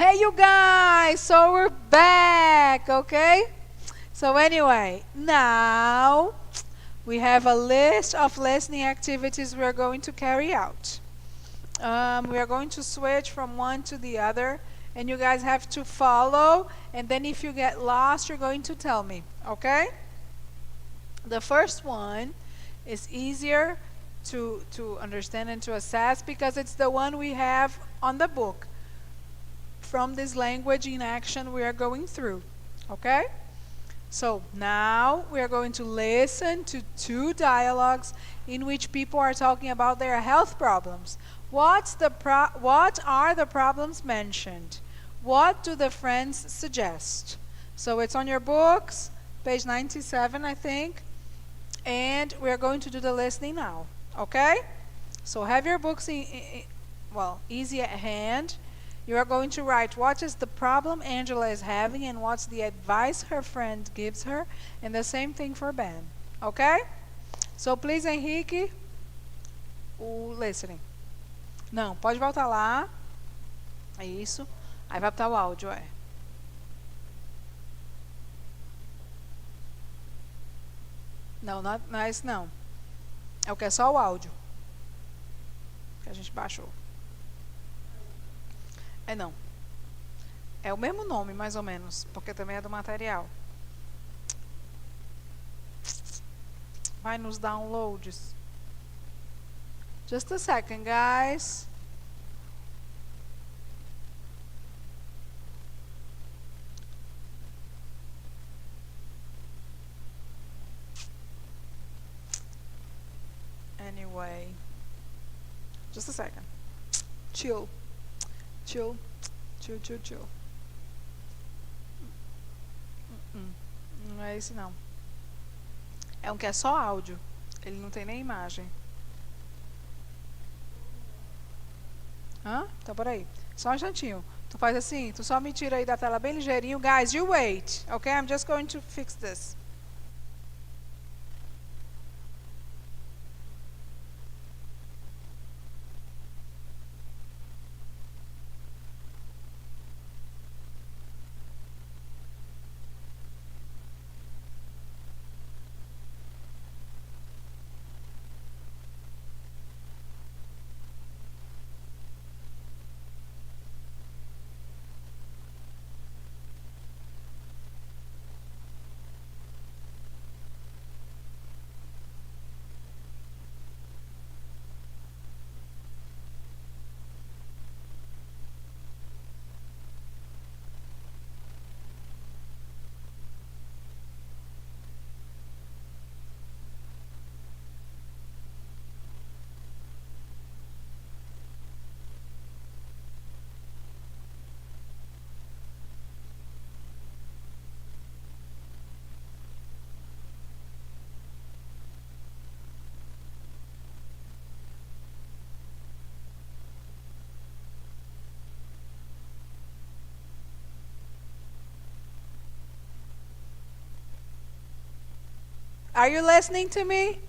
Hey, you guys! So we're back, okay? So anyway, now we have a list of listening activities we're going to carry out. We are going to switch from one to the other, and you guys have to follow, and then if you get lost, you're going to tell me, okay? The first one is easier to understand and to assess because it's the one we have on the book from this language in action we are going through, okay? So now we are going to listen to two dialogues in which people are talking about their health problems. What are the problems mentioned? What do the friends suggest? So it's on your books, page 97, I think, and we're going to do the listening now, okay? So have your books easy at hand. You are going to write what is the problem Angela is having and what's the advice her friend gives her, and the same thing for Ben, okay? So please, Henrique, o listening. Não, pode voltar lá. É isso. Aí vai botar o áudio, é. Não, não é esse não. É o que é só o áudio. Que a gente baixou. É não. É o mesmo nome, mais ou menos, porque também é do material. Vai nos downloads. Just a second, guys. Anyway. Just a second. Chill. Chill. Não é esse não. É um que é só áudio. Ele não tem nem imagem. Hã? Então, peraí. Só um instantinho. Tu faz assim, tu só me tira aí da tela bem ligeirinho. Guys, you wait. Okay, I'm just going to fix this. Are you listening to me?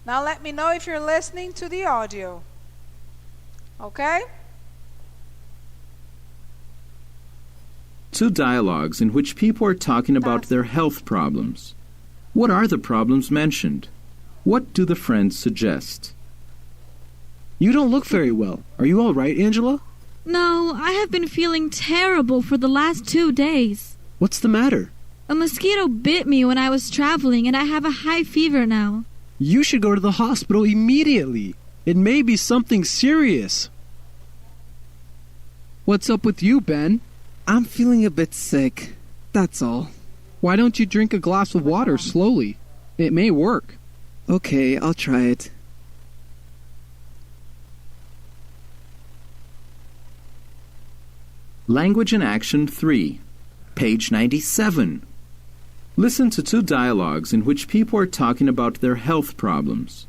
Now let me know if you're listening to the audio. Okay? Two dialogues in which people are talking about their health problems. What are the problems mentioned? What do the friends suggest? You don't look very well. Are you all right, Angela? No, I have been feeling terrible for the last 2 days. What's the matter? A mosquito bit me when I was traveling and I have a high fever now. You should go to the hospital immediately. It may be something serious. What's up with you, Ben? I'm feeling a bit sick. That's all. Why don't you drink a glass of water slowly? It may work. Okay, I'll try it. Language in Action 3, page 97. Listen to two dialogues in which people are talking about their health problems.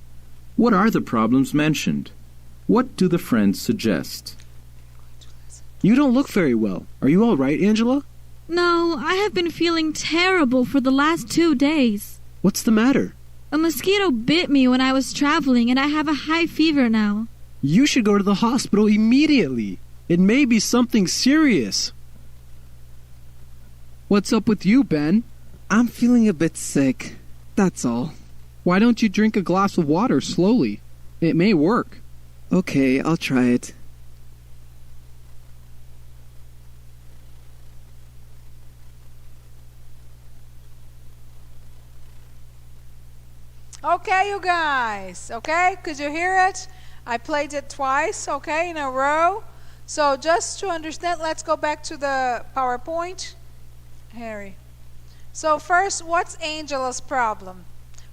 What are the problems mentioned? What do the friends suggest? You don't look very well. Are you all right, Angela? No, I have been feeling terrible for the last 2 days. What's the matter? A mosquito bit me when I was traveling and I have a high fever now. You should go to the hospital immediately. It may be something serious. What's up with you, Ben? I'm feeling a bit sick. That's all. Why don't you drink a glass of water slowly? It may work. Okay, I'll try it. Okay, you guys. Okay, could you hear it? I played it twice, okay, in a row. So just to understand, let's go back to the PowerPoint. Harry. So first, what's Angela's problem?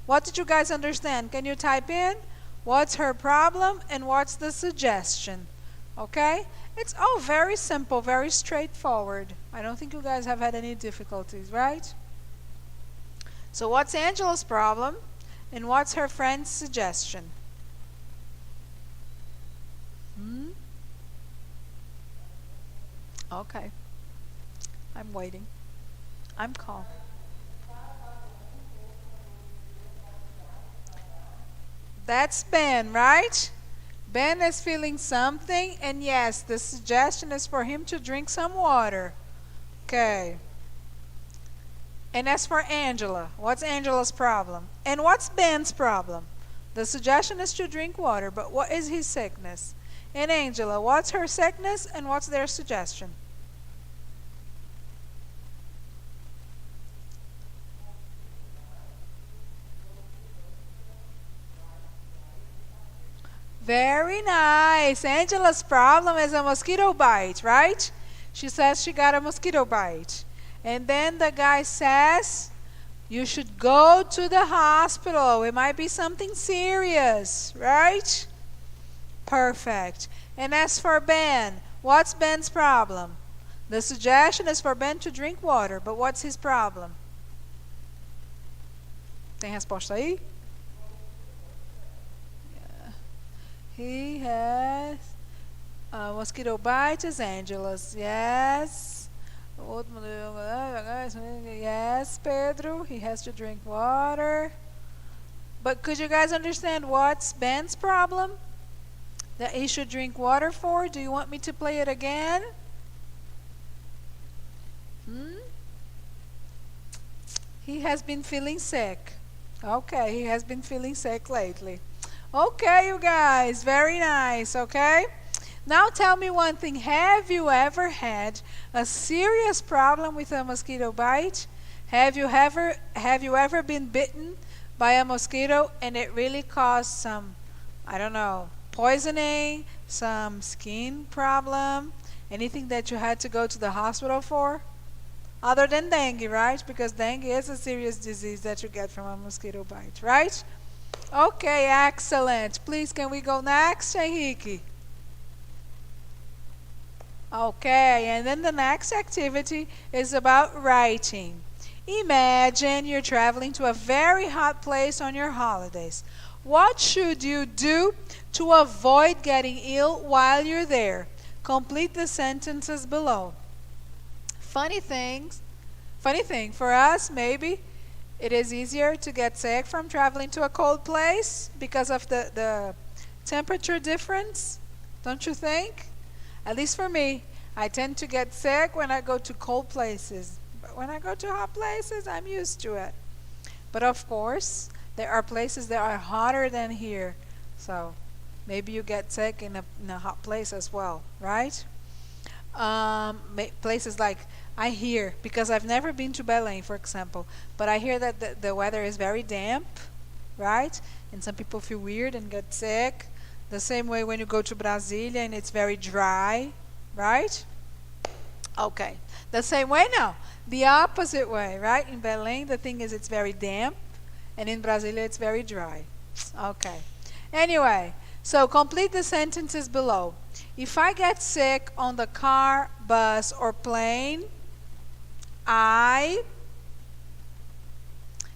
What did you guys understand? Can you type in? What's her problem and what's the suggestion? Okay? It's all very simple, very straightforward. I don't think you guys have had any difficulties, right? So what's Angela's problem and what's her friend's suggestion? Okay. I'm waiting. I'm calm. That's Ben, right? Ben is feeling something, and yes, the suggestion is for him to drink some water. Okay. And as for Angela, what's Angela's problem? And what's Ben's problem? The suggestion is to drink water, but what is his sickness? And Angela, what's her sickness and what's their suggestion? Very nice. Angela's problem is a mosquito bite, right? She says she got a mosquito bite. And then the guy says, you should go to the hospital. It might be something serious, right? Perfect. And as for Ben, what's Ben's problem? The suggestion is for Ben to drink water, but what's his problem? Tem resposta aí? He has a mosquito bite as Angela's. Yes. Yes, Pedro. He has to drink water. But could you guys understand what's Ben's problem? That he should drink water for? Do you want me to play it again? He has been feeling sick. Okay, he has been feeling sick lately. Okay, you guys, very nice, okay? Now tell me one thing. Have you ever had a serious problem with a mosquito bite? Have you ever been bitten by a mosquito and it really caused some, I don't know, poisoning, some skin problem, anything that you had to go to the hospital for? Other than dengue, right? Because dengue is a serious disease that you get from a mosquito bite, right? Okay, excellent. Please, can we go next, Henrique? Okay, and then the next activity is about writing. Imagine you're traveling to a very hot place on your holidays. What should you do to avoid getting ill while you're there? Complete the sentences below. Funny thing for us, maybe it is easier to get sick from traveling to a cold place because of the temperature difference, don't you think? At least for me, I tend to get sick when I go to cold places. But when I go to hot places, I'm used to it. But of course, there are places that are hotter than here. So maybe you get sick in a hot place as well, right? Places like, I hear, because I've never been to Belém, for example, but I hear that the weather is very damp, right? And some people feel weird and get sick. The same way when you go to Brasília and it's very dry, right? Okay. The same way now. The opposite way, right? In Belém, the thing is it's very damp, and in Brasília it's very dry. Okay. Anyway, so complete the sentences below. If I get sick on the car, bus, or plane,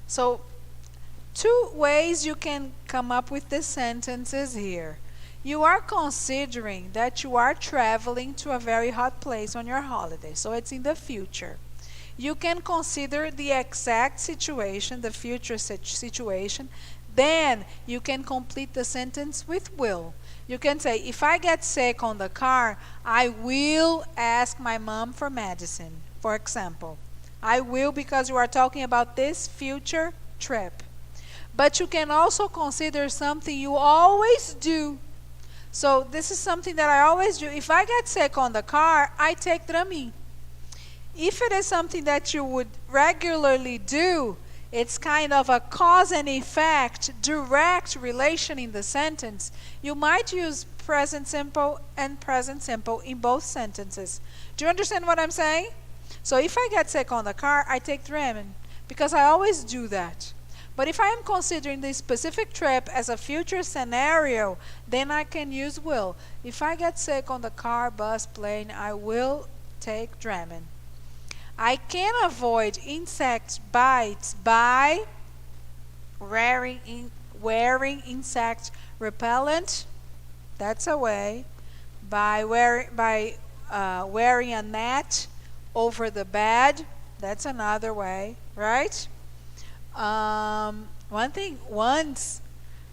So, two ways you can come up with the sentences here. You are considering that you are traveling to a very hot place on your holiday, so it's in the future. You can consider the exact situation, the future situation. Then you can complete the sentence with will. You can say, if I get sick on the car, I will ask my mom for medicine, for example. I will because you are talking about this future trip. But you can also consider something you always do. So this is something that I always do. If I get sick on the car, I take Dramin. If it is something that you would regularly do, it's kind of a cause and effect, direct relation in the sentence. You might use present simple and present simple in both sentences. Do you understand what I'm saying? So if I get sick on the car, I take Dramin because I always do that. But if I am considering this specific trip as a future scenario, then I can use will. If I get sick on the car, bus, plane, I will take Dramin. I can avoid insect bites by wearing insect repellent. That's a way. By wearing a net over the bed. That's another way, right? One thing, once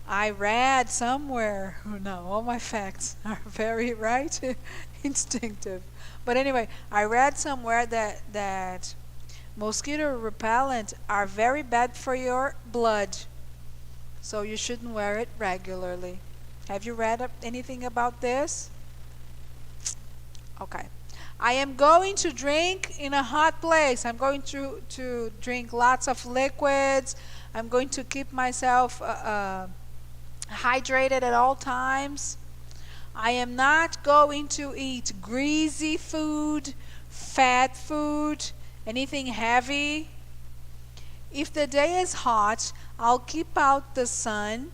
I read somewhere, no, all my facts are very, right, instinctive. But anyway, I read somewhere that mosquito repellent are very bad for your blood. So you shouldn't wear it regularly. Have you read anything about this? Okay. I am going to drink in a hot place. I'm going to drink lots of liquids. I'm going to keep myself hydrated at all times. I am not going to eat greasy food, fat food, anything heavy. If the day is hot, I'll keep out the sun.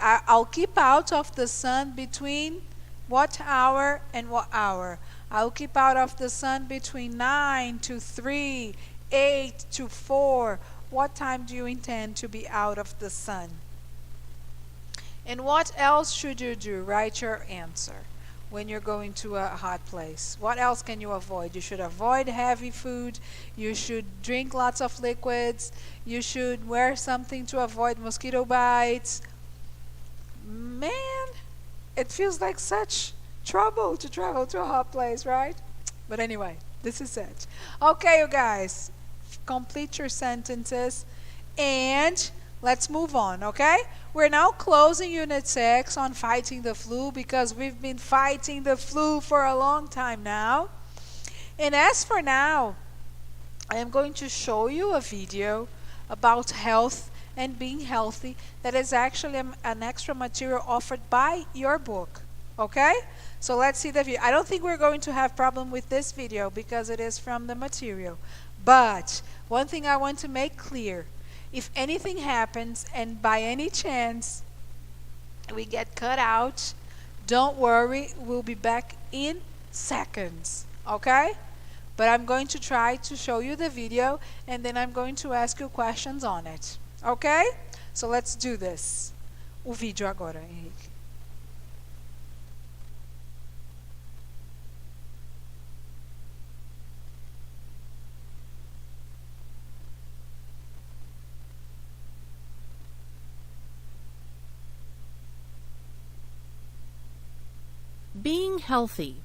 I'll keep out of the sun between what hour and what hour? I'll keep out of the sun between 9 to 3, 8 to 4. What time do you intend to be out of the sun? And what else should you do? Write your answer when you're going to a hot place. What else can you avoid? You should avoid heavy food. You should drink lots of liquids. You should wear something to avoid mosquito bites. Man, it feels like such trouble to travel to a hot place, right? But anyway, this is it. Okay, you guys, complete your sentences and let's move on, okay? We're now closing Unit 6 on fighting the flu because we've been fighting the flu for a long time now. And as for now, I am going to show you a video about health and being healthy that is actually an extra material offered by your book, okay? So let's see the video. I don't think we're going to have problem with this video because it is from the material. But one thing I want to make clear, if anything happens and by any chance we get cut out, don't worry, we'll be back in seconds, okay? But I'm going to try to show you the video and then I'm going to ask you questions on it, okay? So let's do this. O vídeo agora, Henrique. Being healthy.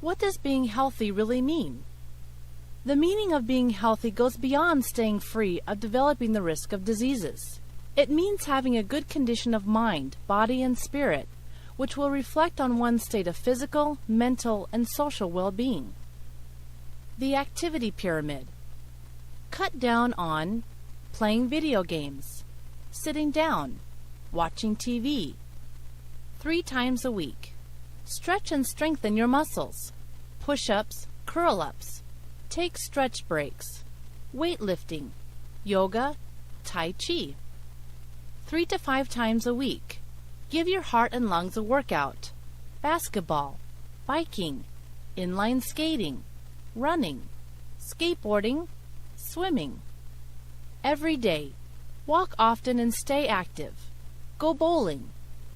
What does being healthy really mean? The meaning of being healthy goes beyond staying free of developing the risk of diseases. It means having a good condition of mind, body, and spirit, which will reflect on one's state of physical, mental, and social well-being. The activity pyramid. Cut down on playing video games, sitting down, watching TV, 3 times a week. Stretch and strengthen your muscles. Push-ups, curl-ups. Take stretch breaks. Weightlifting, yoga, tai chi. 3 to 5 times a week. Give your heart and lungs a workout. Basketball, biking, inline skating, running, skateboarding, swimming. Every day. Walk often and stay active. Go bowling.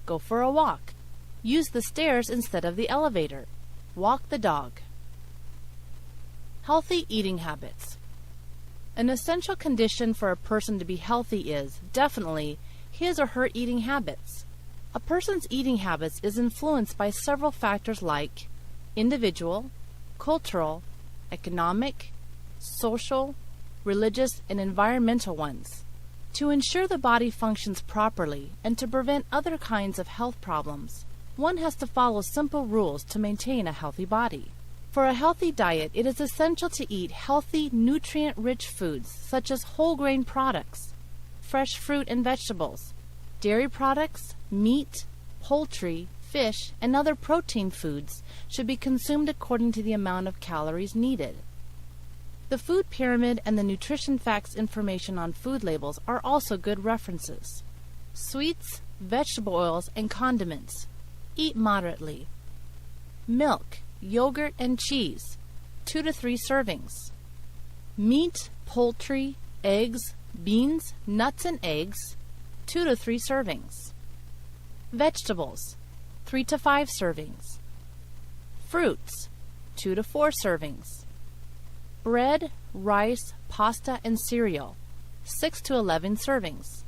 Go for a walk. Use the stairs instead of the elevator. Walk the dog. Healthy eating habits. An essential condition for a person to be healthy is, definitely, his or her eating habits. A person's eating habits is influenced by several factors like individual, cultural, economic, social, religious, and environmental ones. To ensure the body functions properly and to prevent other kinds of health problems, one has to follow simple rules to maintain a healthy body. For a healthy diet, it is essential to eat healthy, nutrient-rich foods such as whole grain products, fresh fruit and vegetables, dairy products, meat, poultry, fish, and other protein foods should be consumed according to the amount of calories needed. The food pyramid and the nutrition facts information on food labels are also good references. Sweets, vegetable oils, and condiments. Eat moderately. Milk, yogurt, and cheese, 2 to 3 servings. Meat, poultry, eggs, beans, nuts, and eggs, 2 to 3 servings. Vegetables, 3 to 5 servings. Fruits, 2 to 4 servings. Bread, rice, pasta, and cereal, 6 to 11 servings.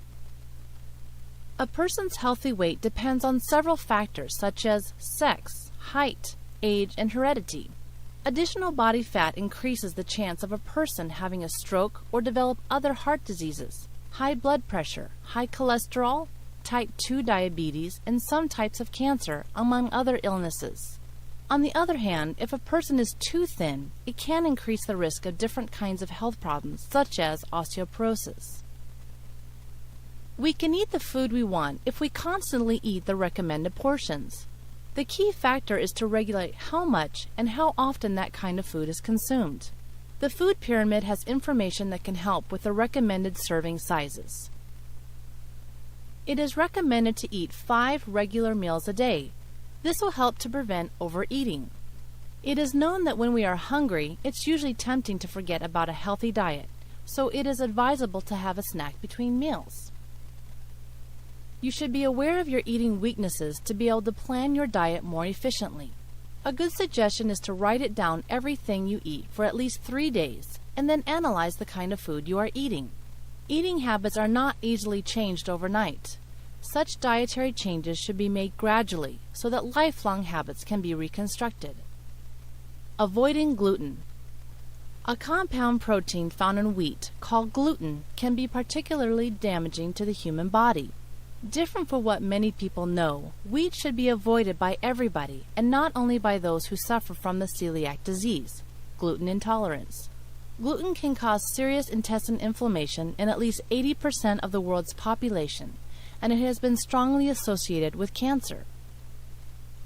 A person's healthy weight depends on several factors such as sex, height, age, and heredity. Additional body fat increases the chance of a person having a stroke or develop other heart diseases, high blood pressure, high cholesterol, type 2 diabetes, and some types of cancer, among other illnesses. On the other hand, if a person is too thin, it can increase the risk of different kinds of health problems, such as osteoporosis. We can eat the food we want if we constantly eat the recommended portions. The key factor is to regulate how much and how often that kind of food is consumed. The food pyramid has information that can help with the recommended serving sizes. It is recommended to eat 5 regular meals a day. This will help to prevent overeating. It is known that when we are hungry, it's usually tempting to forget about a healthy diet, so it is advisable to have a snack between meals. You should be aware of your eating weaknesses to be able to plan your diet more efficiently. A good suggestion is to write it down everything you eat for at least 3 days, and then analyze the kind of food you are eating. Eating habits are not easily changed overnight. Such dietary changes should be made gradually so that lifelong habits can be reconstructed. Avoiding gluten. A compound protein found in wheat, called gluten, can be particularly damaging to the human body. Different from what many people know, wheat should be avoided by everybody and not only by those who suffer from the celiac disease, gluten intolerance. Gluten can cause serious intestinal inflammation in at least 80% of the world's population, and it has been strongly associated with cancer.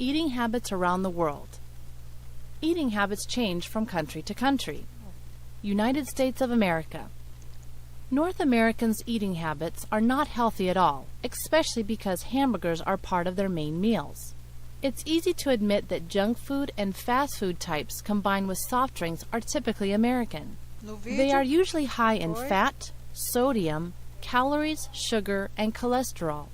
Eating habits around the world. Eating habits change from country to country. United States of America. North Americans' eating habits are not healthy at all, especially because hamburgers are part of their main meals. It's easy to admit that junk food and fast food types combined with soft drinks are typically American. They are usually high in fat, sodium, calories, sugar, and cholesterol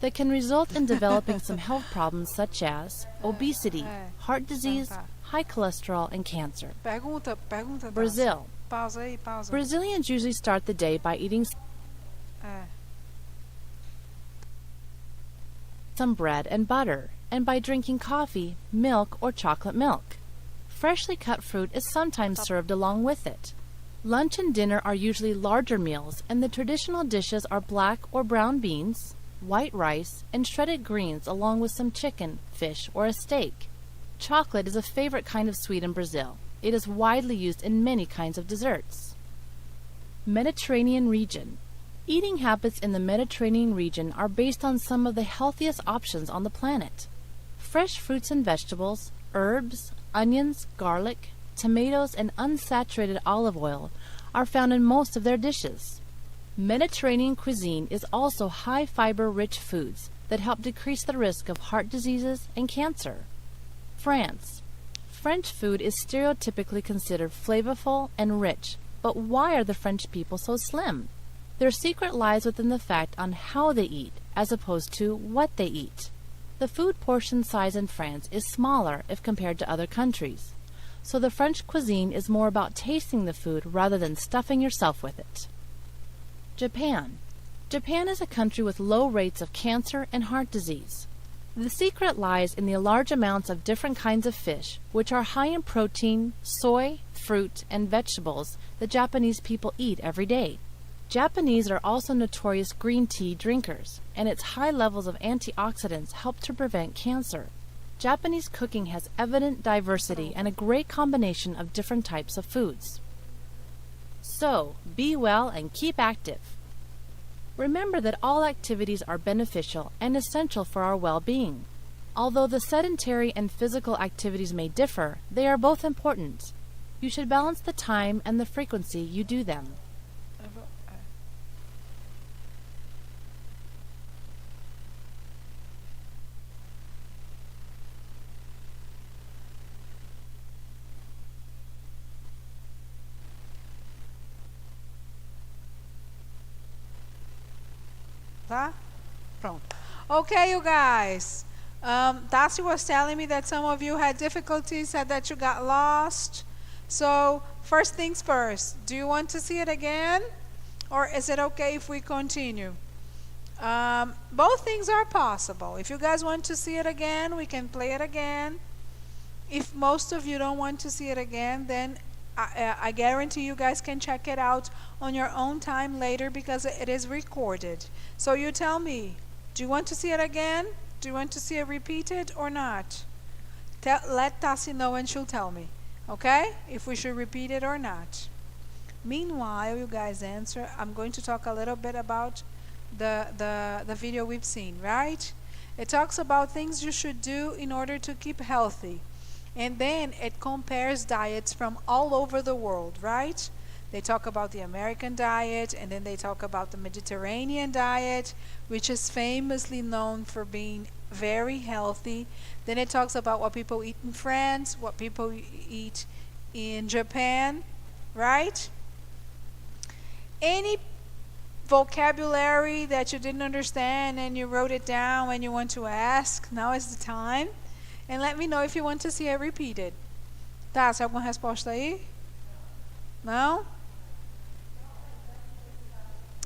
that can result in developing some health problems such as obesity, heart disease, high cholesterol, and cancer. Brazil. Brazilians usually start the day by eating some bread and butter, and by drinking coffee, milk, or chocolate milk. Freshly cut fruit is sometimes served along with it. Lunch and dinner are usually larger meals, and the traditional dishes are black or brown beans, white rice, and shredded greens along with some chicken, fish, or a steak. Chocolate is a favorite kind of sweet in Brazil. It is widely used in many kinds of desserts. Mediterranean region. Eating habits in the Mediterranean region are based on some of the healthiest options on the planet. Fresh fruits and vegetables, herbs, onions, garlic, tomatoes, and unsaturated olive oil are found in most of their dishes. Mediterranean cuisine is also high fiber-rich foods that help decrease the risk of heart diseases and cancer. France. French food is stereotypically considered flavorful and rich, but why are the French people so slim? Their secret lies within the fact on how they eat, as opposed to what they eat. The food portion size in France is smaller if compared to other countries, so the French cuisine is more about tasting the food rather than stuffing yourself with it. Japan. Japan is a country with low rates of cancer and heart disease. The secret lies in the large amounts of different kinds of fish, which are high in protein, soy, fruit, and vegetables the Japanese people eat every day. Japanese are also notorious green tea drinkers, and its high levels of antioxidants help to prevent cancer. Japanese cooking has evident diversity and a great combination of different types of foods. So, be well and keep active. Remember that all activities are beneficial and essential for our well-being. Although the sedentary and physical activities may differ, they are both important. You should balance the time and the frequency you do them. Tá? Pronto. Okay, you guys. Darcy was telling me that some of you had difficulties, said that you got lost. So, first things first, do you want to see it again? Or is it okay if we continue? Both things are possible. If you guys want to see it again, we can play it again. If most of you don't want to see it again, then I guarantee you guys can check it out on your own time later because it is recorded. So you tell me, do you want to see it again? Do you want to see it repeated or not? Let Tassi know and she'll tell me, okay? If we should repeat it or not. Meanwhile, you guys answer. I'm going to talk a little bit about the video we've seen, right? It talks about things you should do in order to keep healthy. And then it compares diets from all over the world, right? They talk about the American diet, and then they talk about the Mediterranean diet, which is famously known for being very healthy. Then it talks about what people eat in France, what people eat in Japan, right? Any vocabulary that you didn't understand and you wrote it down and you want to ask, now is the time. And let me know if you want to see it repeated. Tá, se alguma resposta aí? No?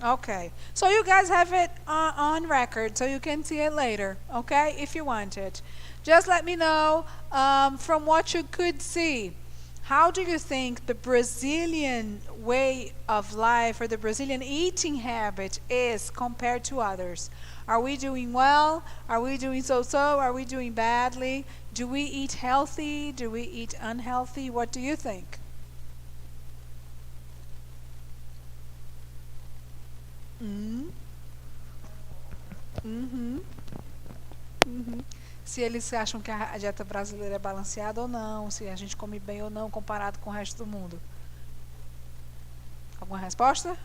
Okay. So you guys have it on record, so you can see it later, okay? If you want it. Just let me know from what you could see. How do you think the Brazilian way of life or the Brazilian eating habit is compared to others? Are we doing well? Are we doing so-so? Are we doing badly? Do we eat healthy? Do we eat unhealthy? What do you think? Se eles acham que a dieta brasileira é balanceada ou não, se a gente come bem ou não comparado com o resto do mundo. Alguma resposta?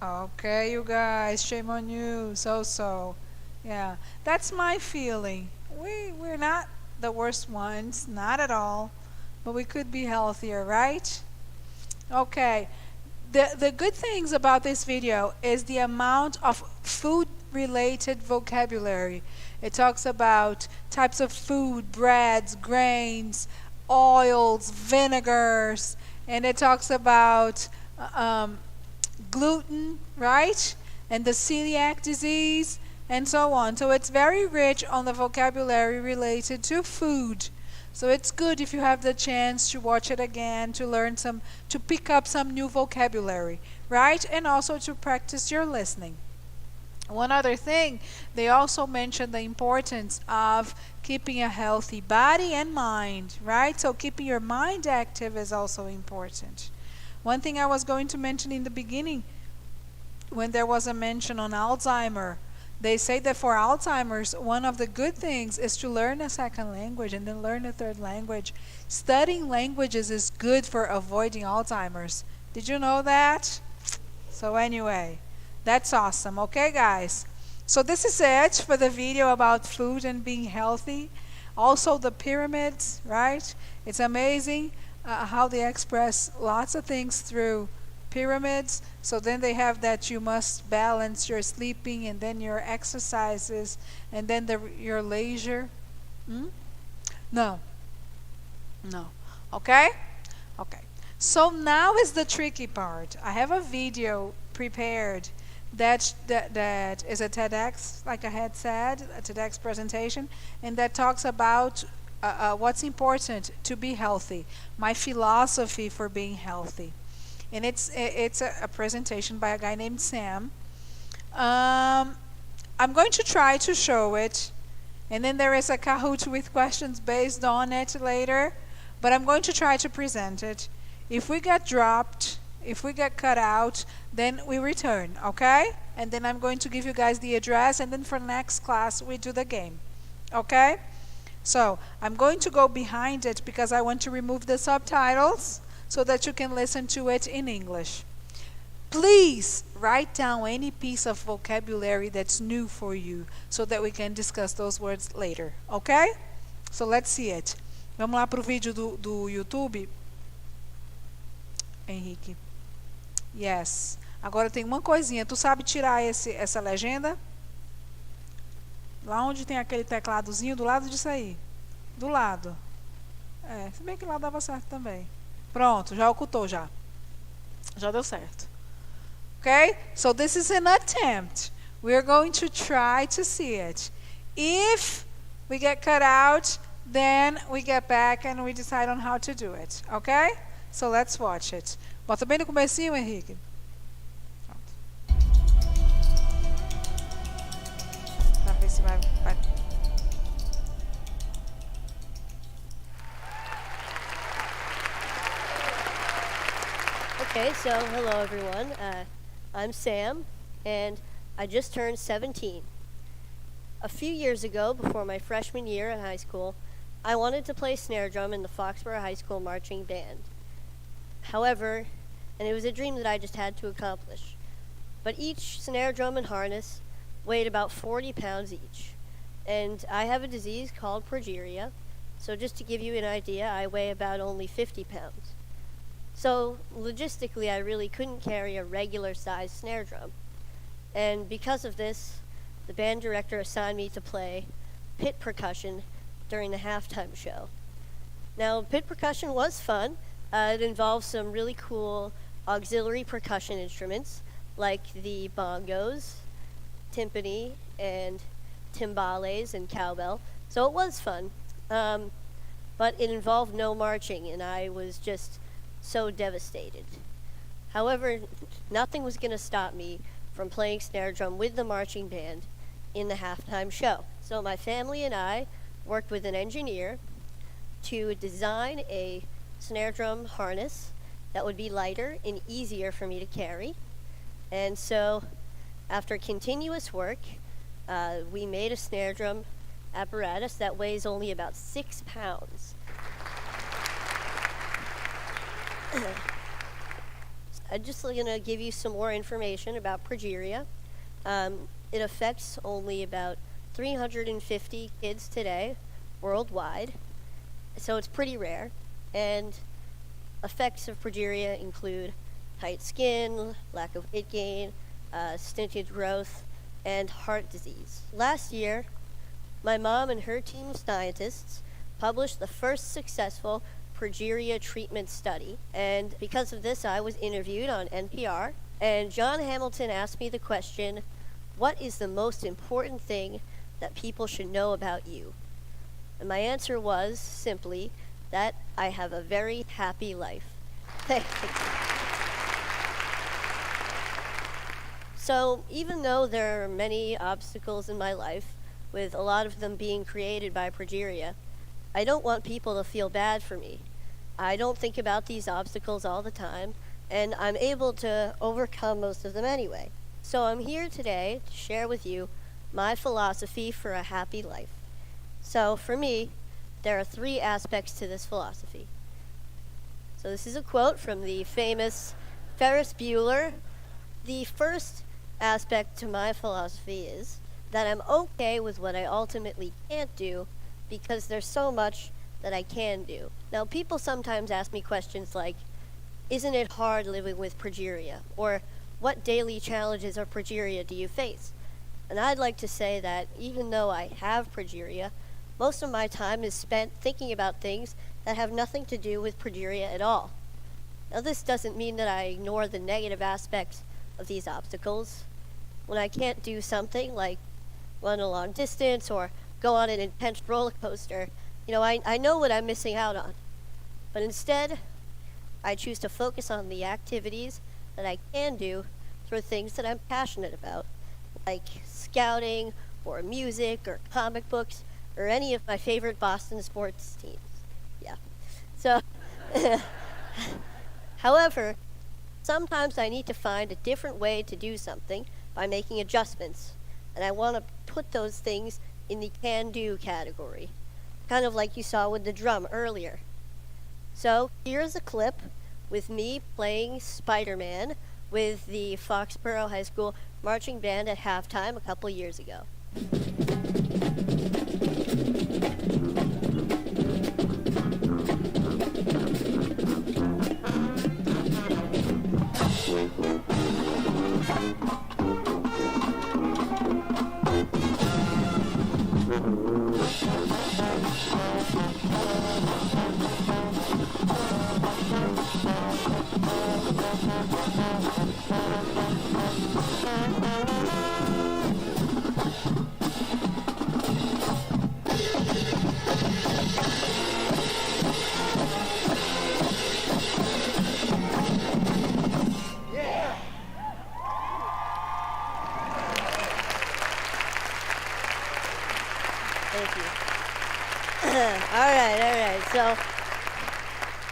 Okay, you guys, shame on you. So. Yeah, that's my feeling. We're not the worst ones, not at all, but we could be healthier, right? Okay. The good things about this video is the amount of food-related vocabulary. It talks about types of food, breads, grains, oils, vinegars, and it talks about gluten, right? And the celiac disease, and so on. So it's very rich on the vocabulary related to food. So it's good if you have the chance to watch it again, to learn to pick up some new vocabulary, right? And also to practice your listening. One other thing, they also mention the importance of keeping a healthy body and mind, right? So keeping your mind active is also important. One thing I was going to mention in the beginning, when there was a mention on Alzheimer, they say that for Alzheimer's, one of the good things is to learn a second language and then learn a third language. Studying languages is good for avoiding Alzheimer's. Did you know that? So anyway, that's awesome. Okay, guys? So this is it for the video about food and being healthy. Also the pyramids, right? It's amazing how they express lots of things through pyramids. So then they have that you must balance your sleeping and then your exercises and then your leisure. No. Okay? Okay. So now is the tricky part. I have a video prepared that is a TEDx, like I had said, a TEDx presentation, and that talks about what's important to be healthy, my philosophy for being healthy. And it's a presentation by a guy named Sam. I'm going to try to show it, and then there is a Kahoot with questions based on it later, but I'm going to try to present it. If we get dropped, if we get cut out, then we return, okay? And then I'm going to give you guys the address, and then for next class we do the game, okay? So I'm going to go behind it because I want to remove the subtitles so that you can listen to it in English. Please write down any piece of vocabulary that's new for you so that we can discuss those words later, okay? So let's see it. Vamos lá pro vídeo do YouTube. Henrique. Yes. Agora tem uma coisinha. Tu sabe tirar essa legenda? Lá onde tem aquele tecladozinho, do lado disso aí. Do lado. Se bem que lá dava certo também. Pronto, já ocultou já. Já deu certo. Okay? So this is an attempt. We are going to try to see it. If we get cut out, then we get back and we decide on how to do it. Okay? So let's watch it. Bota bem no comecinho, Henrique. Pra ver se vai. Okay, so hello everyone. I'm Sam, and I just turned 17. A few years ago, before my freshman year in high school, I wanted to play snare drum in the Foxborough High School marching band. However, and it was a dream that I just had to accomplish, but each snare drum and harness weighed about 40 pounds each. And I have a disease called progeria, so just to give you an idea, I weigh about only 50 pounds. So, logistically, I really couldn't carry a regular-sized snare drum. And because of this, the band director assigned me to play pit percussion during the halftime show. Now, pit percussion was fun. It involved some really cool auxiliary percussion instruments, like the bongos, timpani, and timbales and cowbell. So it was fun. But it involved no marching, and I was just so devastated. However, nothing was going to stop me from playing snare drum with the marching band in the halftime show. So my family and I worked with an engineer to design a snare drum harness that would be lighter and easier for me to carry. And so, after continuous work, we made a snare drum apparatus that weighs only about 6 pounds. I'm just going to give you some more information about progeria. It affects only about 350 kids today worldwide, so it's pretty rare. And effects of progeria include tight skin, lack of weight gain, stunted growth, and heart disease. Last year, my mom and her team of scientists published the first successful progeria treatment study, and because of this I was interviewed on NPR, and John Hamilton asked me the question, what is the most important thing that people should know about you? And my answer was simply that I have a very happy life. Thank you. So even though there are many obstacles in my life, with a lot of them being created by progeria, I don't want people to feel bad for me. I don't think about these obstacles all the time, and I'm able to overcome most of them anyway. So I'm here today to share with you my philosophy for a happy life. So for me, there are 3 aspects to this philosophy. So this is a quote from the famous Ferris Bueller. The first aspect to my philosophy is that I'm okay with what I ultimately can't do because there's so much that I can do. Now, people sometimes ask me questions like, isn't it hard living with progeria? Or, what daily challenges of progeria do you face? And I'd like to say that even though I have progeria, most of my time is spent thinking about things that have nothing to do with progeria at all. Now, this doesn't mean that I ignore the negative aspects of these obstacles. When I can't do something like run a long distance or go on an intense roller coaster, I know what I'm missing out on, but instead, I choose to focus on the activities that I can do through things that I'm passionate about, like scouting, or music, or comic books, or any of my favorite Boston sports teams. Yeah. So, however, sometimes I need to find a different way to do something by making adjustments, and I want to put those things in the can-do category, kind of like you saw with the drum earlier. So, here's a clip with me playing Spider-Man with the Foxborough High School marching band at halftime a couple years ago. Thank you. All right. So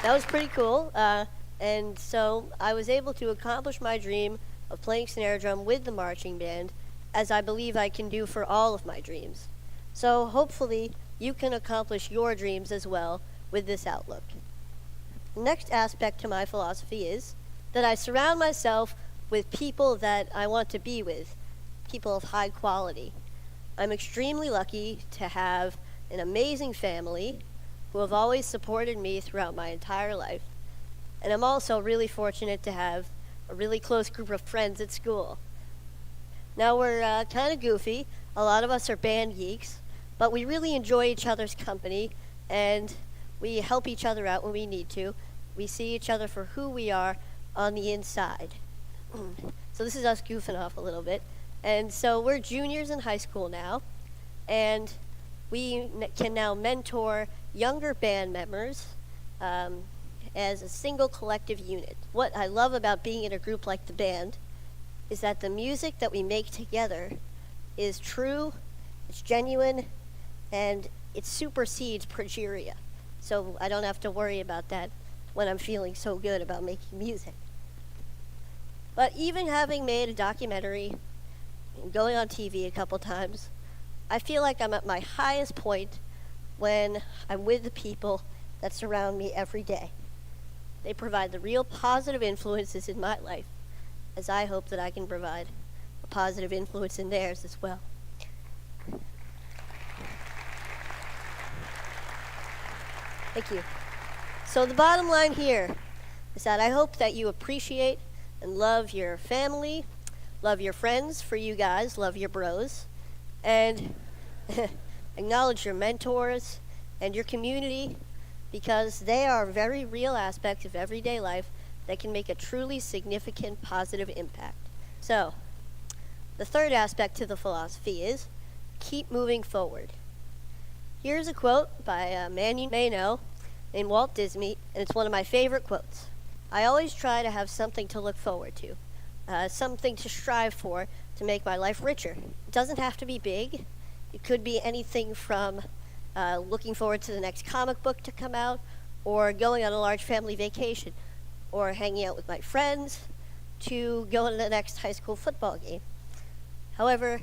that was pretty cool. And so I was able to accomplish my dream of playing snare drum with the marching band, as I believe I can do for all of my dreams. So hopefully you can accomplish your dreams as well with this outlook. The next aspect to my philosophy is that I surround myself with people that I want to be with, people of high quality. I'm extremely lucky to have an amazing family who have always supported me throughout my entire life. And I'm also really fortunate to have a really close group of friends at school. Now we're kind of goofy. A lot of us are band geeks, but we really enjoy each other's company, and we help each other out when we need to. We see each other for who we are on the inside. So this is us goofing off a little bit. And so we're juniors in high school now, and we can now mentor younger band members as a single collective unit. What I love about being in a group like the band is that the music that we make together is true, it's genuine, and it supersedes progeria. So I don't have to worry about that when I'm feeling so good about making music. But even having made a documentary and going on TV a couple times, I feel like I'm at my highest point when I'm with the people that surround me every day. They provide the real positive influences in my life, as I hope that I can provide a positive influence in theirs as well. Thank you. So the bottom line here is that I hope that you appreciate and love your family, love your friends, for you guys, love your bros, and acknowledge your mentors and your community, because they are very real aspects of everyday life that can make a truly significant positive impact. So, the third aspect to the philosophy is keep moving forward. Here's a quote by a man you may know named Walt Disney, and it's one of my favorite quotes. I always try to have something to look forward to, something to strive for to make my life richer. It doesn't have to be big. It could be anything from looking forward to the next comic book to come out, or going on a large family vacation, or hanging out with my friends, to going to the next high school football game. However,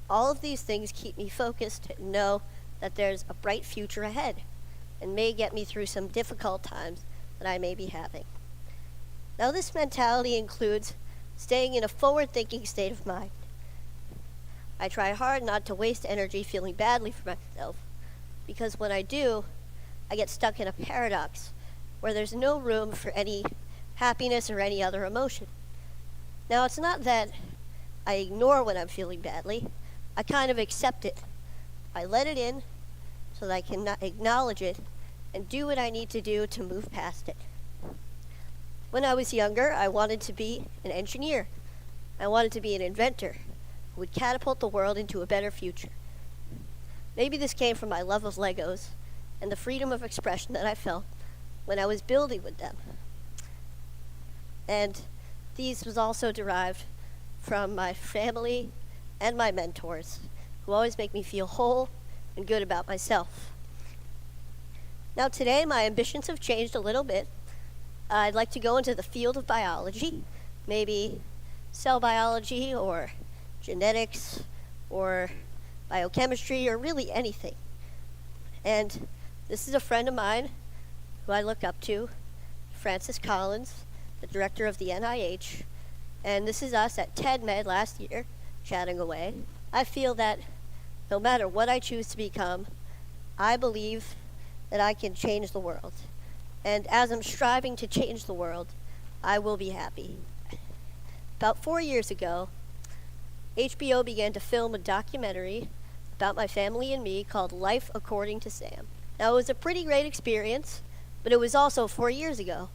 all of these things keep me focused and know that there's a bright future ahead, and may get me through some difficult times that I may be having. Now, this mentality includes staying in a forward-thinking state of mind. I try hard not to waste energy feeling badly for myself, because when I do, I get stuck in a paradox where there's no room for any happiness or any other emotion. Now, it's not that I ignore when I'm feeling badly. I kind of accept it. I let it in so that I can acknowledge it and do what I need to do to move past it. When I was younger, I wanted to be an engineer. I wanted to be an inventor who would catapult the world into a better future. Maybe this came from my love of Legos and the freedom of expression that I felt when I was building with them. And these was also derived from my family and my mentors, who always make me feel whole and good about myself. Now today, my ambitions have changed a little bit. I'd like to go into the field of biology, maybe cell biology or genetics or biochemistry or really anything. And this is a friend of mine who I look up to, Francis Collins, the director of the NIH, and this is us at TED Med last year, chatting away. I feel that no matter what I choose to become, I believe that I can change the world. And as I'm striving to change the world, I will be happy. About 4 years ago, HBO began to film a documentary about my family and me called Life According to Sam. Now, it was a pretty great experience, but it was also 4 years ago.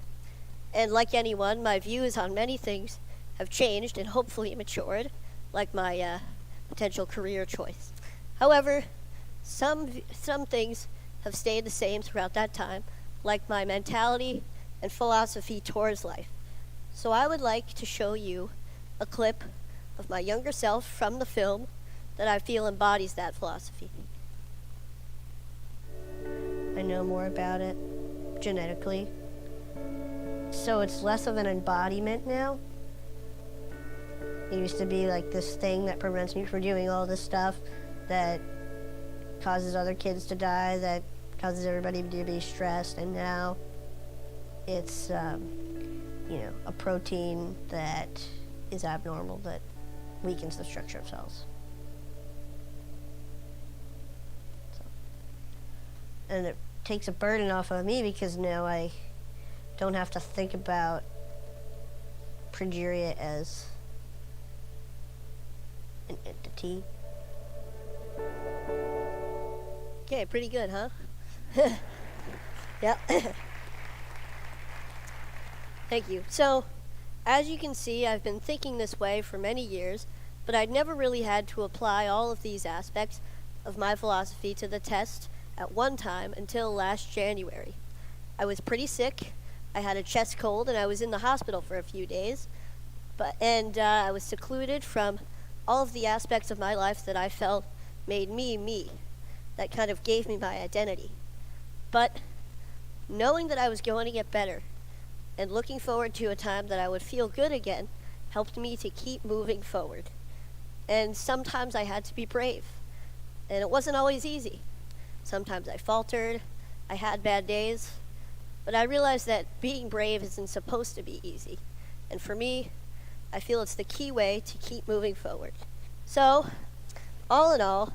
And like anyone, my views on many things have changed and hopefully matured, like my potential career choice. However, some things have stayed the same throughout that time, like my mentality and philosophy towards life. So I would like to show you a clip of my younger self from the film that I feel embodies that philosophy. I know more about it genetically, so it's less of an embodiment now. It used to be like this thing that prevents me from doing all this stuff that causes other kids to die, that causes everybody to be stressed, and now it's a protein that is abnormal that weakens the structure of cells. And it takes a burden off of me because now I don't have to think about progeria as an entity. Okay, pretty good, huh? Yep. Thank you. So, as you can see, I've been thinking this way for many years, but I'd never really had to apply all of these aspects of my philosophy to the test at one time until last January. I was pretty sick. I had a chest cold and I was in the hospital for a few days, I was secluded from all of the aspects of my life that I felt made me me, that kind of gave me my identity. But knowing that I was going to get better and looking forward to a time that I would feel good again helped me to keep moving forward. And sometimes I had to be brave, and it wasn't always easy. Sometimes I faltered, I had bad days, but I realized that being brave isn't supposed to be easy. And for me, I feel it's the key way to keep moving forward. So, all in all,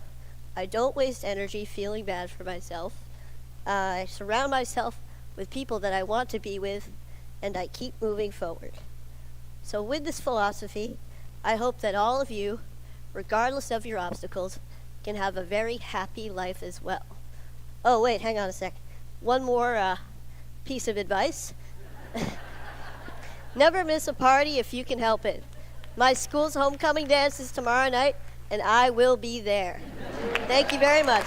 I don't waste energy feeling bad for myself. I surround myself with people that I want to be with, and I keep moving forward. So with this philosophy, I hope that all of you, regardless of your obstacles, can have a very happy life as well. Oh, wait, hang on a sec. One more piece of advice. Never miss a party if you can help it. My school's homecoming dance is tomorrow night, and I will be there. Thank you very much.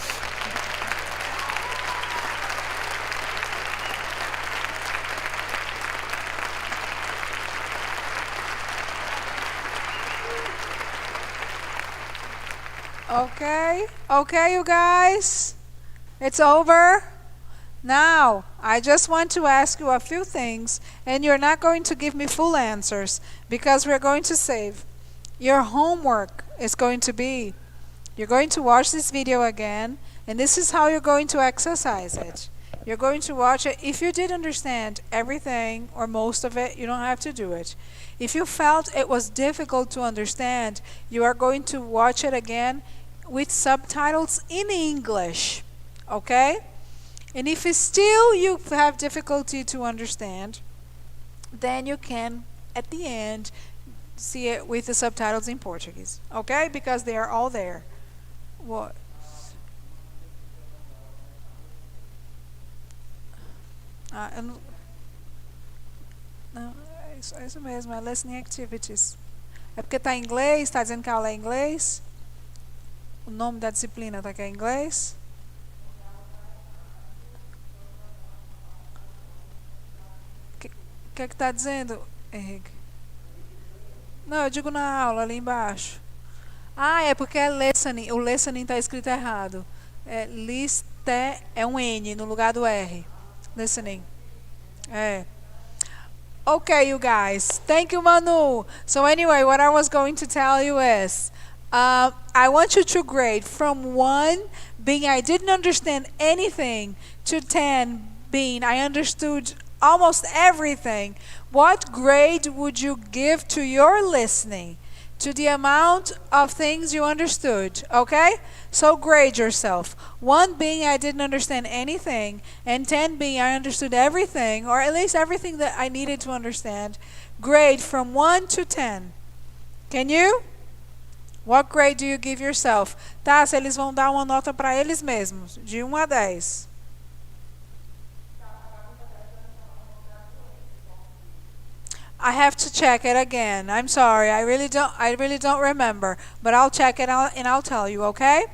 Okay, you guys, it's over. Now, I just want to ask you a few things, and you're not going to give me full answers because we're going to save. Your homework is going to be, you're going to watch this video again, and this is how you're going to exercise it. You're going to watch it. If you did understand everything or most of it, you don't have to do it. If you felt it was difficult to understand, you are going to watch it again with subtitles in English, okay? And if still you have difficulty to understand, then you can, at the end, see it with the subtitles in Portuguese, okay? Because they are all there. What? Não, é isso mesmo, é listening activities. É porque está em inglês, está dizendo que a aula é em inglês. O nome da disciplina está aqui em inglês. O que é que tá dizendo, Henrique? Não, eu digo na aula, ali embaixo. Ah, é porque é listening. O listening tá escrito errado. É liste é um N no lugar do R. Listening. É. Okay, you guys. Thank you, Manu. So anyway, what I was going to tell you is, I want you to grade from 1 being I didn't understand anything to 10 being I understood almost everything. What grade would you give to your listening? To the amount of things you understood, okay? So grade yourself. 1 being I didn't understand anything, and 10 being I understood everything, or at least everything that I needed to understand. Grade from 1 to 10. Can you? What grade do you give yourself? Tá, se eles vão dar uma nota para eles mesmos, de 1 a 10. I have to check it again. I'm sorry. I really don't remember. But I'll check it out and I'll tell you, okay?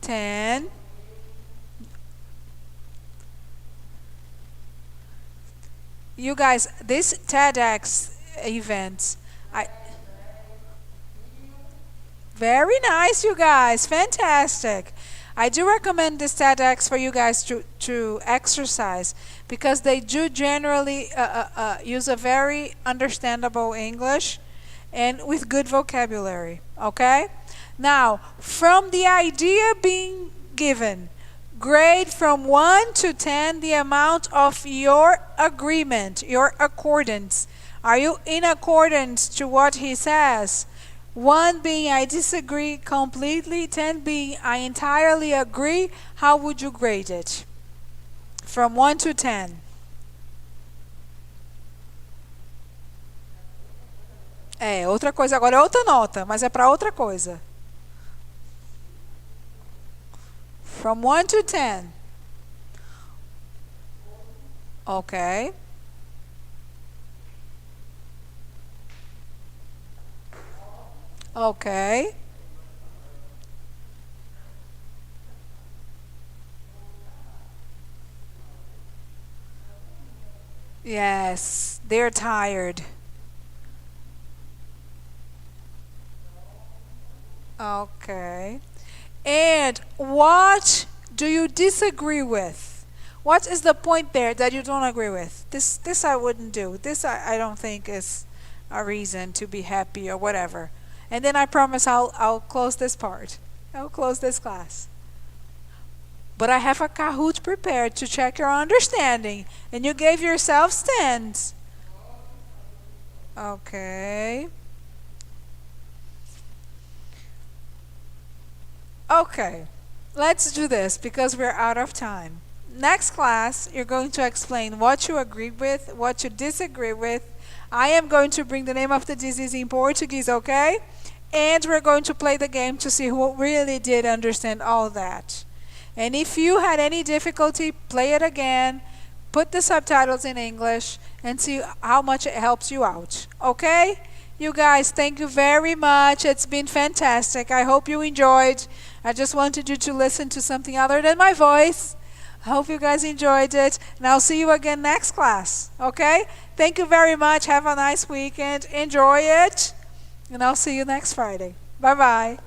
10. You guys, this TEDx event, very nice, you guys. Fantastic. I do recommend this TEDx for you guys to exercise because they do generally use a very understandable English and with good vocabulary. Okay? Now, from the idea being given, grade from 1 to 10 the amount of your agreement, your accordance. Are you in accordance to what he says? 1 being I disagree completely, 10 being I entirely agree. How would you grade it? From 1 to 10. É, outra coisa. Agora é outra nota, mas é para outra coisa. From 1 to 10. Okay. Okay. Yes, they're tired. Okay. And what do you disagree with? What is the point there that you don't agree with? This I wouldn't do. This I don't think is a reason to be happy or whatever. And then I promise I'll close this part. I'll close this class. But I have a Kahoot prepared to check your understanding. And you gave yourself stands. Okay. Okay. Let's do this because we're out of time. Next class, you're going to explain what you agree with, what you disagree with. I am going to bring the name of the disease in Portuguese, okay? And we're going to play the game to see who really did understand all that. And if you had any difficulty, play it again, put the subtitles in English, and see how much it helps you out. Okay? You guys, thank you very much. It's been fantastic. I hope you enjoyed. I just wanted you to listen to something other than my voice. I hope you guys enjoyed it. And I'll see you again next class. Okay? Thank you very much. Have a nice weekend. Enjoy it. And I'll see you next Friday. Bye-bye.